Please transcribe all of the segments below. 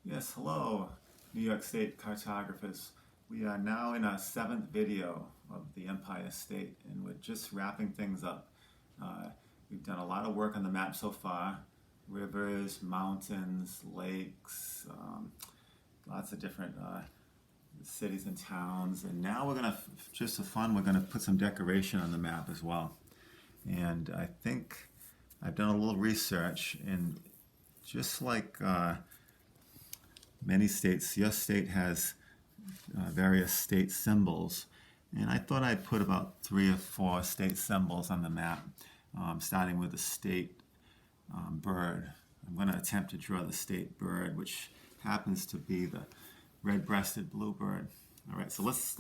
Yes, hello, New York State cartographers. We are now in our seventh video of the Empire State, and we're just wrapping things up. Uh, we've done a lot of work on the map so far. Rivers, mountains, lakes, lots of different cities and towns. And now we're gonna, just for fun, we're gonna put some decoration on the map as well. And I think I've done a little research, and just like many states, your state has various state symbols. And I thought I'd put about 3 or 4 state symbols on the map, starting with the state bird. I'm going to attempt to draw the state bird, which happens to be the red-breasted bluebird. All right, so let's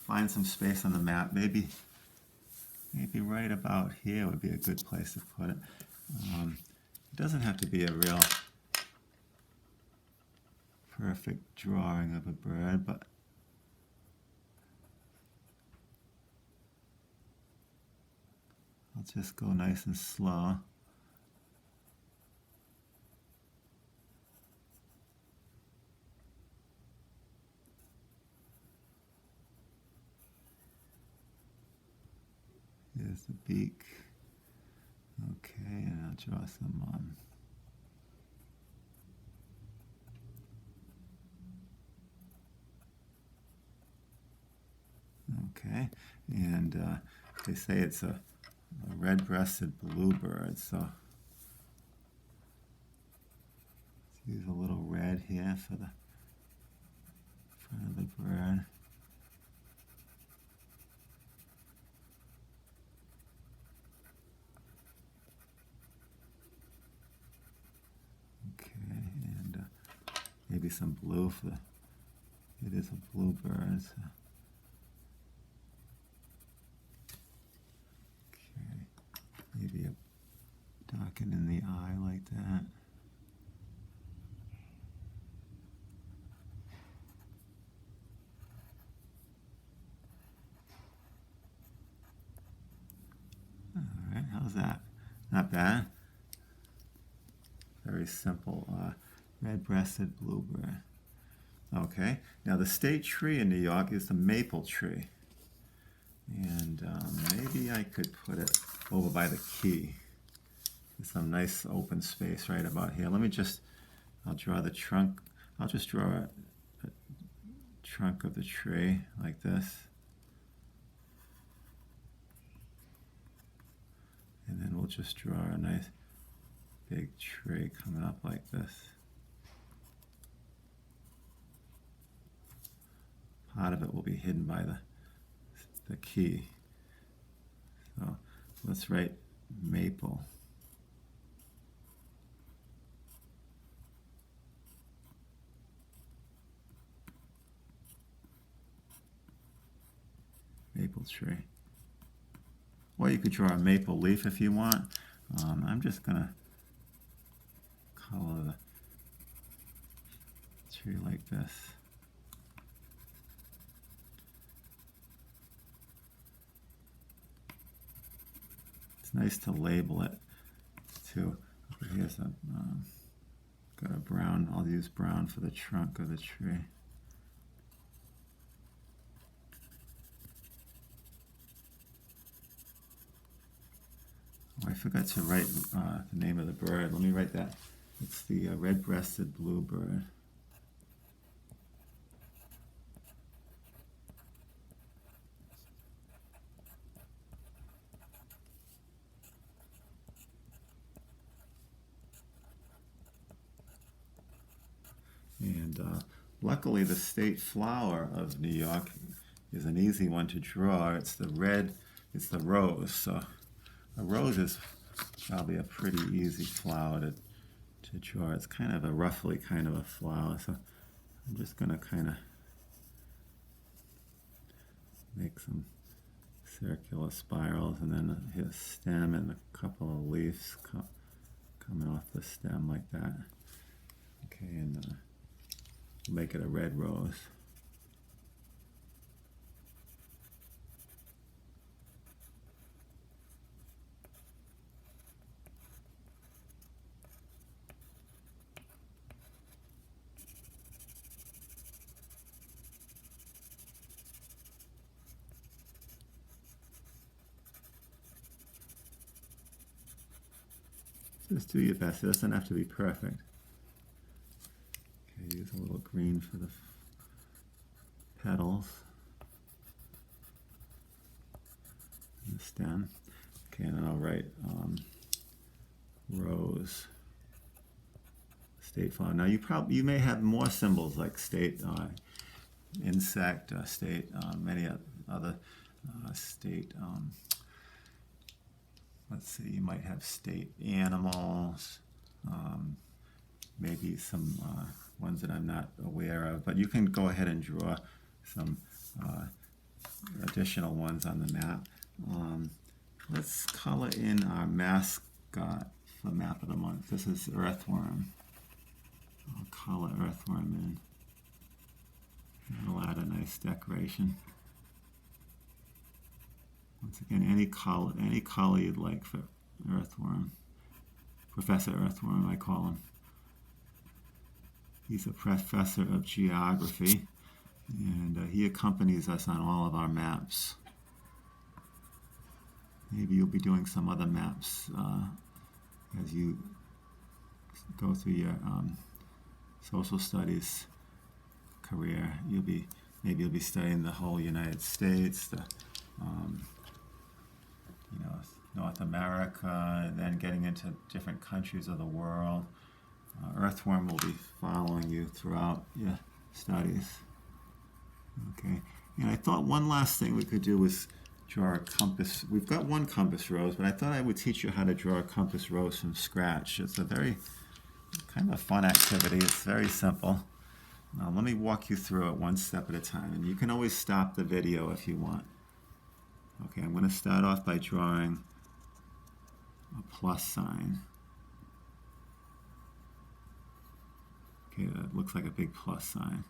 find some space on the map. Maybe right about here would be a good place to put it. It doesn't have to be a real perfect drawing of a bird, but I'll just go nice and slow. Here's the beak. Okay, and I'll draw some okay, and they say it's a red-breasted bluebird, so let's use a little red here for the front of the bird. Okay, and maybe some blue for it is a bluebird. So. Maybe a darken in the eye like that. All right, how's that? Not bad. Very simple. Red-breasted bluebird. Okay, now the state tree in New York is the maple tree. And maybe I could put it over by the key. There's some nice open space right about here. I'll draw the trunk. I'll just draw a trunk of the tree like this. And then we'll just draw a nice big tree coming up like this. Part of it will be hidden by the key. So let's write maple. Maple tree. Or you could draw a maple leaf if you want. I'm just gonna color the tree like this. It's nice to label it too. Here's got a brown. I'll use brown for the trunk of the tree. Oh, I forgot to write the name of the bird. Let me write that. It's the red-breasted bluebird. And luckily the state flower of New York is an easy one to draw. It's the rose. So a rose is probably a pretty easy flower to draw. It's kind of a roughly kind of a flower. So I'm just going to kind of make some circular spirals, and then his stem and a couple of leaves coming off the stem like that. Okay, and make it a red rose. Just do your best. It doesn't have to be perfect. Okay, use a little green for the petals and the stem. Okay, and then I'll write rose, state flower. Now you may have more symbols like state insect, state, many other state. Let's see, you might have state animals, maybe some ones that I'm not aware of, but you can go ahead and draw some additional ones on the map. Let's color in our mascot for Map of the Month. This is Earthworm. I'll color Earthworm in. That'll add a nice decoration. Once again, any color you'd like for Earthworm. Professor Earthworm, I call him. He's a professor of geography, and he accompanies us on all of our maps. Maybe you'll be doing some other maps as you go through your social studies career. Maybe you'll be studying the whole United States, the North America, and then getting into different countries of the world. Earthworm will be following you throughout your studies. Okay, and I thought one last thing we could do was draw a compass. We've got one compass rose, but I thought I would teach you how to draw a compass rose from scratch. It's a very kind of fun activity. It's very simple. Now let me walk you through it one step at a time, and you can always stop the video if you want. Okay, I'm going to start off by drawing a plus sign. Okay, that looks like a big plus sign.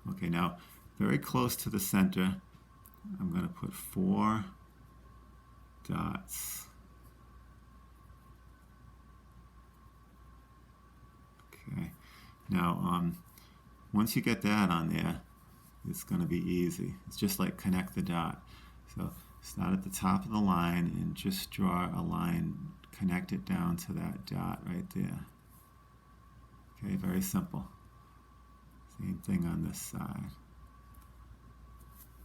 Okay, now very close to the center, I'm going to put 4 dots. Okay, now once you get that on there, it's going to be easy. It's just like connect the dot. So start at the top of the line and just draw a line, connect it down to that dot right there. Okay, very simple. Same thing on this side.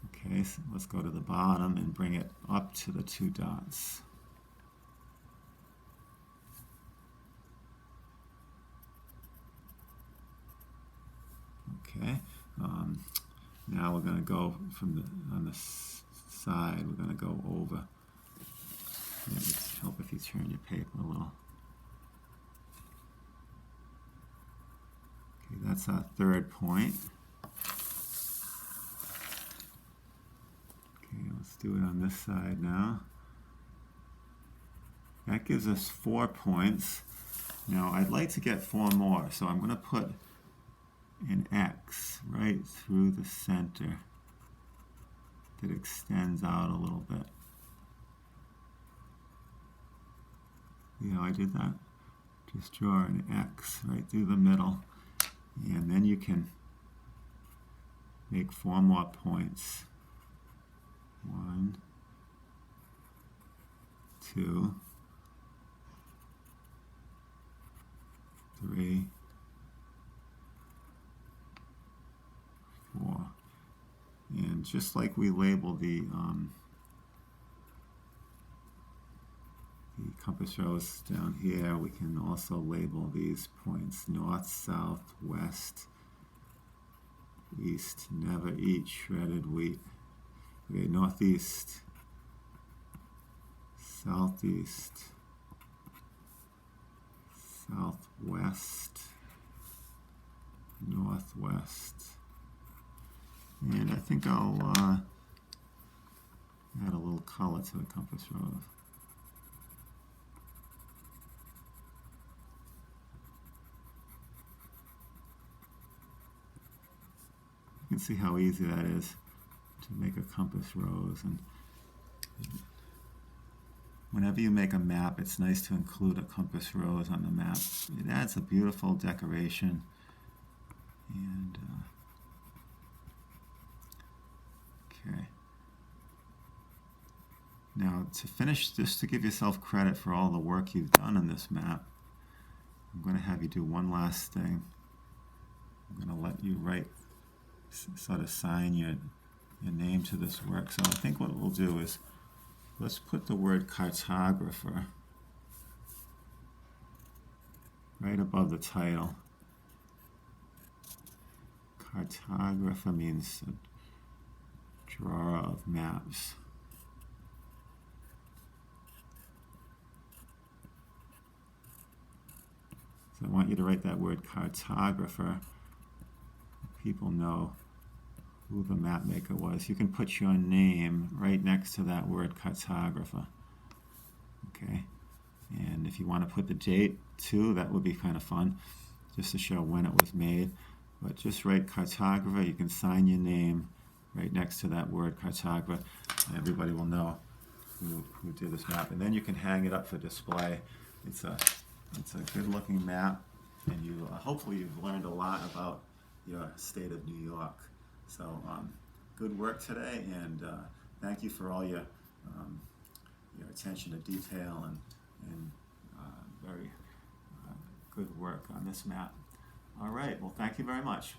Okay, so let's go to the bottom and bring it up to the 2 dots. Okay, now we're going to go on the side, we're going to go over. Maybe it's help if you turn your paper a little. Okay, that's our 3rd point. Okay, let's do it on this side now. That gives us 4 points. Now I'd like to get 4 more, so I'm going to put an X right through the center that extends out a little bit. You know, I did that. Just draw an X right through the middle, and then you can make 4 more points. 1, 2, 3, 4. And just like we label the compass rose down here, we can also label these points: north, south, west, east. Never eat shredded wheat. Okay, northeast, southeast, southwest, northwest. And I think I'll add a little color to the compass rose. You can see how easy that is to make a compass rose. And whenever you make a map, it's nice to include a compass rose on the map. It adds a beautiful decoration. And okay. Now, to finish, just to give yourself credit for all the work you've done on this map, I'm going to have you do one last thing. I'm going to let you write, sort of sign your name to this work. So I think what we'll do is, let's put the word cartographer right above the title. Cartographer means a drawer of maps. So I want you to write that word cartographer. People know who the map maker was. You can put your name right next to that word cartographer. Okay, and if you want to put the date too, that would be kind of fun, just to show when it was made. But just write cartographer. You can sign your name right next to that word cartographer, and everybody will know who did this map. And then you can hang it up for display. It's a good-looking map, and you hopefully you've learned a lot about your state of New York. So good work today, and thank you for all your attention to detail and very good work on this map. All right, well, thank you very much.